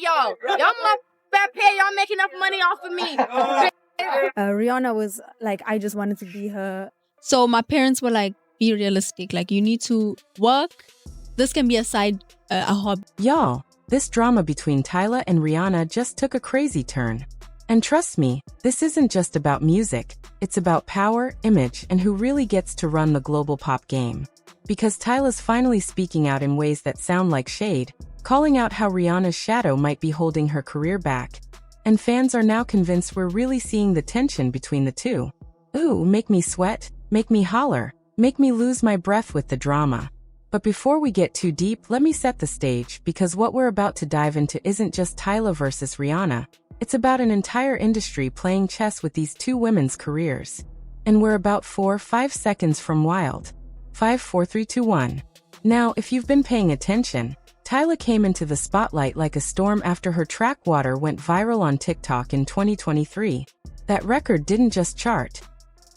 y'all. Y'all my fat pay. Y'all make enough money off of me. Rihanna was like, I just wanted to be her. So my parents were like, be realistic. Like, you need to work. This can be a hobby. Y'all, this drama between Tyla and Rihanna just took a crazy turn. And trust me, this isn't just about music. It's about power, image, and who really gets to run the global pop game. Because Tyla's finally speaking out in ways that sound like shade, calling out how Rihanna's shadow might be holding her career back. And fans are now convinced we're really seeing the tension between the two. Ooh, make me sweat, make me holler, make me lose my breath with the drama. But before we get too deep, let me set the stage, because what we're about to dive into isn't just Tyla versus Rihanna. It's about an entire industry playing chess with these two women's careers. And we're about 5 seconds from wild. 5, 4, 3, 2, 1. Now, if you've been paying attention, Tyla came into the spotlight like a storm after her track Water went viral on TikTok in 2023. That record didn't just chart.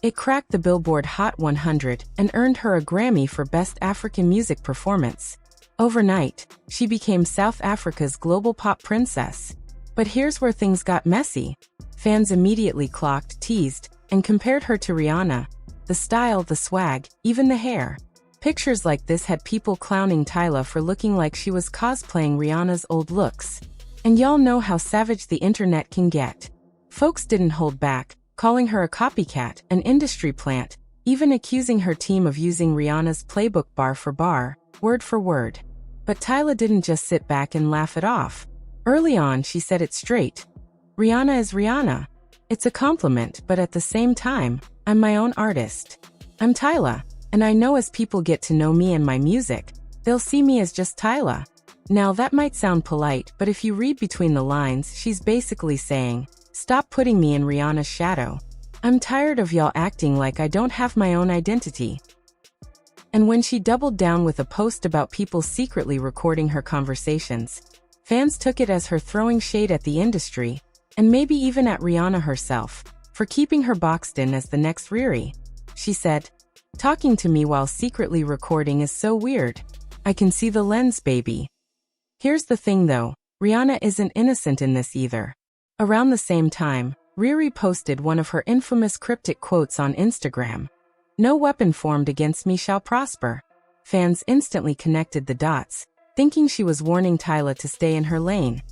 It cracked the Billboard Hot 100 and earned her a Grammy for Best African Music Performance. Overnight, she became South Africa's global pop princess. But here's where things got messy. Fans immediately clocked, teased, and compared her to Rihanna. The style, the swag, even the hair. Pictures like this had people clowning Tyla for looking like she was cosplaying Rihanna's old looks. And y'all know how savage the internet can get. Folks didn't hold back, calling her a copycat, an industry plant, even accusing her team of using Rihanna's playbook bar for bar, word for word. But Tyla didn't just sit back and laugh it off. Early on, she said it straight. Rihanna is Rihanna. It's a compliment, but at the same time, I'm my own artist. I'm Tyla, and I know as people get to know me and my music, they'll see me as just Tyla. Now that might sound polite, but if you read between the lines, she's basically saying, stop putting me in Rihanna's shadow. I'm tired of y'all acting like I don't have my own identity. And when she doubled down with a post about people secretly recording her conversations, fans took it as her throwing shade at the industry, and maybe even at Rihanna herself, for keeping her boxed in as the next Riri. She said, talking to me while secretly recording is so weird. I can see the lens, baby. Here's the thing though, Rihanna isn't innocent in this either. Around the same time, Riri posted one of her infamous cryptic quotes on Instagram. No weapon formed against me shall prosper. Fans instantly connected the dots, thinking she was warning Tyla to stay in her lane.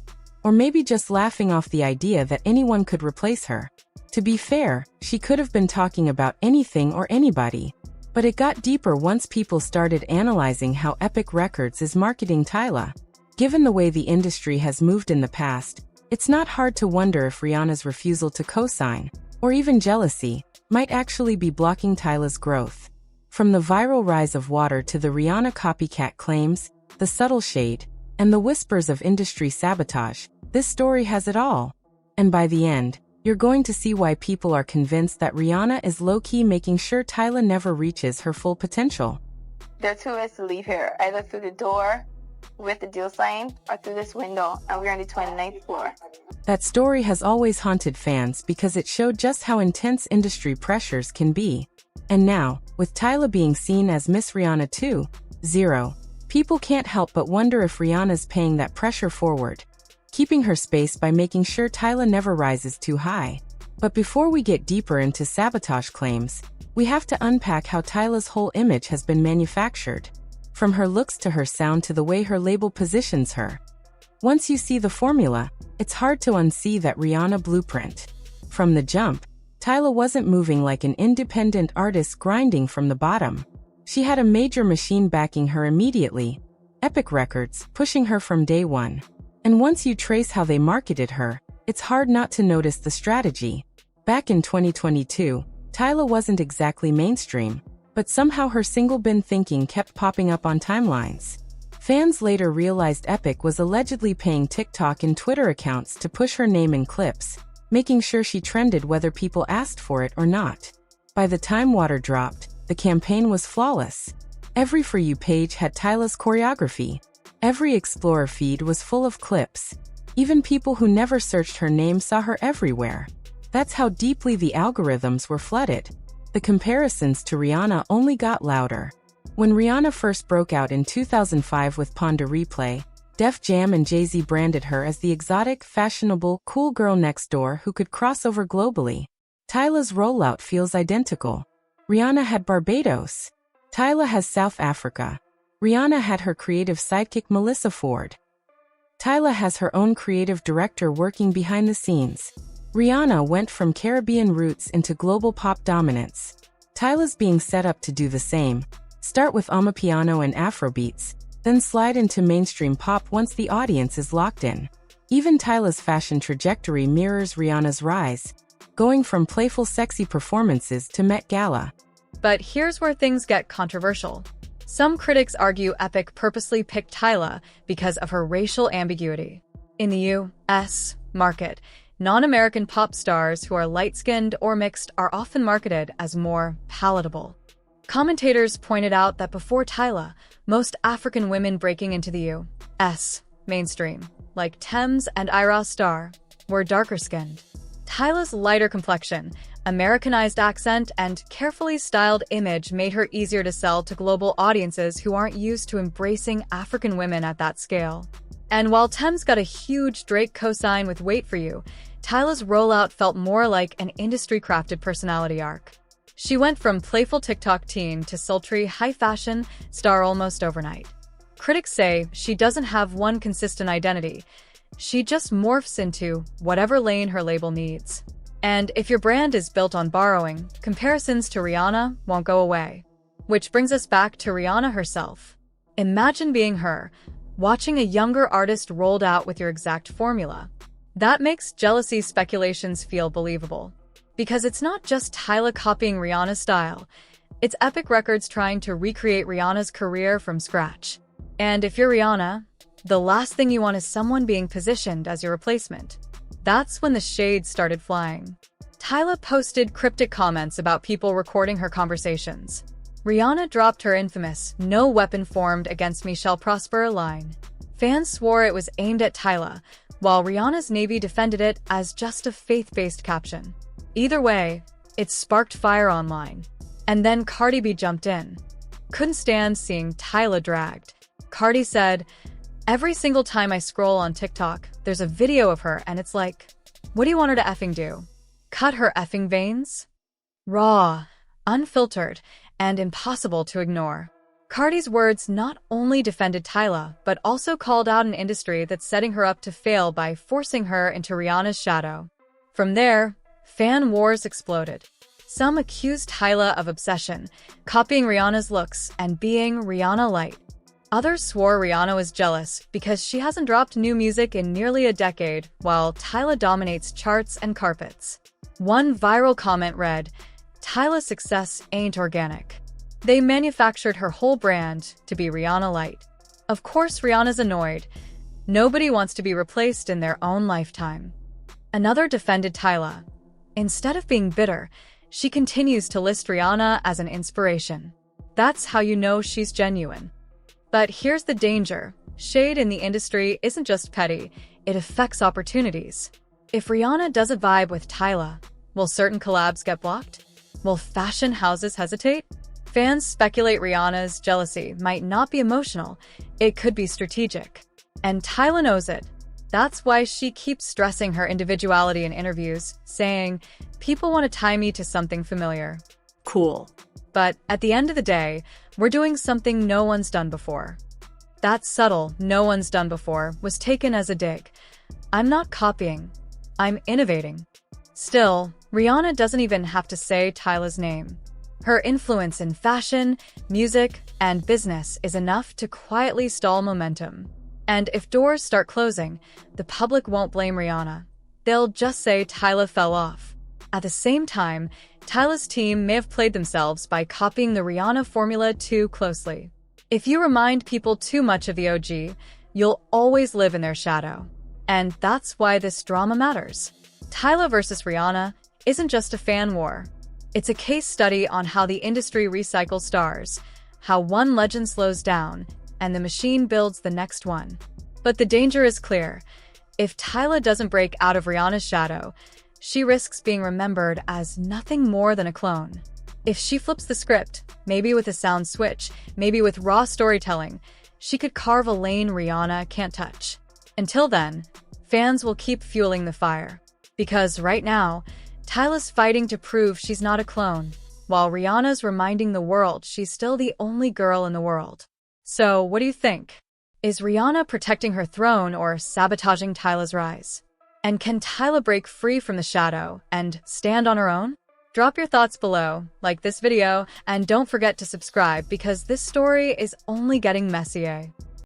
Or maybe just laughing off the idea that anyone could replace her. To be fair, she could have been talking about anything or anybody. But it got deeper once people started analyzing how Epic Records is marketing Tyla. Given the way the industry has moved in the past, it's not hard to wonder if Rihanna's refusal to co-sign, or even jealousy, might actually be blocking Tyla's growth. From the viral rise of Water to the Rihanna copycat claims, the subtle shade, and the whispers of industry sabotage, this story has it all. And by the end, you're going to see why people are convinced that Rihanna is low-key making sure Tyla never reaches her full potential. There are two ways to leave here, either through the door with the deal sign or through this window, and we're on the 29th floor. That story has always haunted fans because it showed just how intense industry pressures can be. And now, with Tyla being seen as Miss Rihanna 2.0, people can't help but wonder if Rihanna's paying that pressure forward, keeping her space by making sure Tyla never rises too high. But before we get deeper into sabotage claims, we have to unpack how Tyla's whole image has been manufactured. From her looks to her sound to the way her label positions her. Once you see the formula, it's hard to unsee that Rihanna blueprint. From the jump, Tyla wasn't moving like an independent artist grinding from the bottom. She had a major machine backing her immediately, Epic Records, pushing her from day one. And once you trace how they marketed her, it's hard not to notice the strategy. Back in 2022, Tyla wasn't exactly mainstream, but somehow her single bin thinking kept popping up on timelines. Fans later realized Epic was allegedly paying TikTok and Twitter accounts to push her name in clips, making sure she trended whether people asked for it or not. By the time Water dropped, the campaign was flawless. Every For You page had Tyla's choreography. Every Explorer feed was full of clips. Even people who never searched her name saw her everywhere. That's how deeply the algorithms were flooded. The comparisons to Rihanna only got louder. When Rihanna first broke out in 2005 with Pon de Replay, Def Jam and Jay-Z branded her as the exotic, fashionable, cool girl next door who could cross over globally. Tyla's rollout feels identical. Rihanna had Barbados. Tyla has South Africa. Rihanna had her creative sidekick Melissa Ford. Tyla has her own creative director working behind the scenes. Rihanna went from Caribbean roots into global pop dominance. Tyla's being set up to do the same. Start with Amapiano and Afrobeats, then slide into mainstream pop once the audience is locked in. Even Tyla's fashion trajectory mirrors Rihanna's rise, going from playful sexy performances to Met Gala. But here's where things get controversial. Some critics argue Epic purposely picked Tyla because of her racial ambiguity. In the U.S. market, non-American pop stars who are light-skinned or mixed are often marketed as more palatable. Commentators pointed out that before Tyla, most African women breaking into the U.S. mainstream, like Thames and Ira Star, were darker-skinned. Tyla's lighter complexion, Americanized accent, and carefully styled image made her easier to sell to global audiences who aren't used to embracing African women at that scale. And while Thames got a huge Drake cosign with Wait For You, Tyla's rollout felt more like an industry-crafted personality arc. She went from playful TikTok teen to sultry, high-fashion star almost overnight. Critics say she doesn't have one consistent identity. She just morphs into whatever lane her label needs. And if your brand is built on borrowing, comparisons to Rihanna won't go away. Which brings us back to Rihanna herself. Imagine being her, watching a younger artist rolled out with your exact formula. That makes jealousy speculations feel believable. Because it's not just Tyla copying Rihanna's style, it's Epic Records trying to recreate Rihanna's career from scratch. And if you're Rihanna, the last thing you want is someone being positioned as your replacement. That's when the shade started flying. Tyla posted cryptic comments about people recording her conversations. Rihanna dropped her infamous "No weapon formed against me shall prosper" line. Fans swore it was aimed at Tyla, while Rihanna's Navy defended it as just a faith-based caption. Either way, it sparked fire online. And then Cardi B jumped in. Couldn't stand seeing Tyla dragged. Cardi said, "Every single time I scroll on TikTok, there's a video of her and it's like, what do you want her to effing do? Cut her effing veins?" Raw, unfiltered, and impossible to ignore. Cardi's words not only defended Tyla, but also called out an industry that's setting her up to fail by forcing her into Rihanna's shadow. From there, fan wars exploded. Some accused Tyla of obsession, copying Rihanna's looks and being Rihanna light. Others swore Rihanna was jealous because she hasn't dropped new music in nearly a decade, while Tyla dominates charts and carpets. One viral comment read, "Tyla's success ain't organic. They manufactured her whole brand to be Rihanna light." Of course, Rihanna's annoyed. Nobody wants to be replaced in their own lifetime. Another defended Tyla. Instead of being bitter, she continues to list Rihanna as an inspiration. That's how you know she's genuine. But here's the danger. Shade in the industry isn't just petty, it affects opportunities. If Rihanna doesn't vibe with Tyla, will certain collabs get blocked? Will fashion houses hesitate? Fans speculate Rihanna's jealousy might not be emotional, it could be strategic. And Tyla knows it. That's why she keeps stressing her individuality in interviews, saying, "People want to tie me to something familiar." Cool. But at the end of the day, we're doing something no one's done before. That subtle "no one's done before" was taken as a dig. I'm not copying. I'm innovating. Still, Rihanna doesn't even have to say Tyla's name. Her influence in fashion, music, and business is enough to quietly stall momentum. And if doors start closing, the public won't blame Rihanna. They'll just say Tyla fell off. At the same time, Tyla's team may have played themselves by copying the Rihanna formula too closely. If you remind people too much of the OG, you'll always live in their shadow. And that's why this drama matters. Tyla versus Rihanna isn't just a fan war. It's a case study on how the industry recycles stars, how one legend slows down, and the machine builds the next one. But the danger is clear. If Tyla doesn't break out of Rihanna's shadow, she risks being remembered as nothing more than a clone. If she flips the script, maybe with a sound switch, maybe with raw storytelling, she could carve a lane Rihanna can't touch. Until then, fans will keep fueling the fire. Because right now, Tyla's fighting to prove she's not a clone, while Rihanna's reminding the world she's still the only girl in the world. So, what do you think? Is Rihanna protecting her throne or sabotaging Tyla's rise? And can Tyla break free from the shadow and stand on her own? Drop your thoughts below, like this video, and don't forget to subscribe because this story is only getting messier.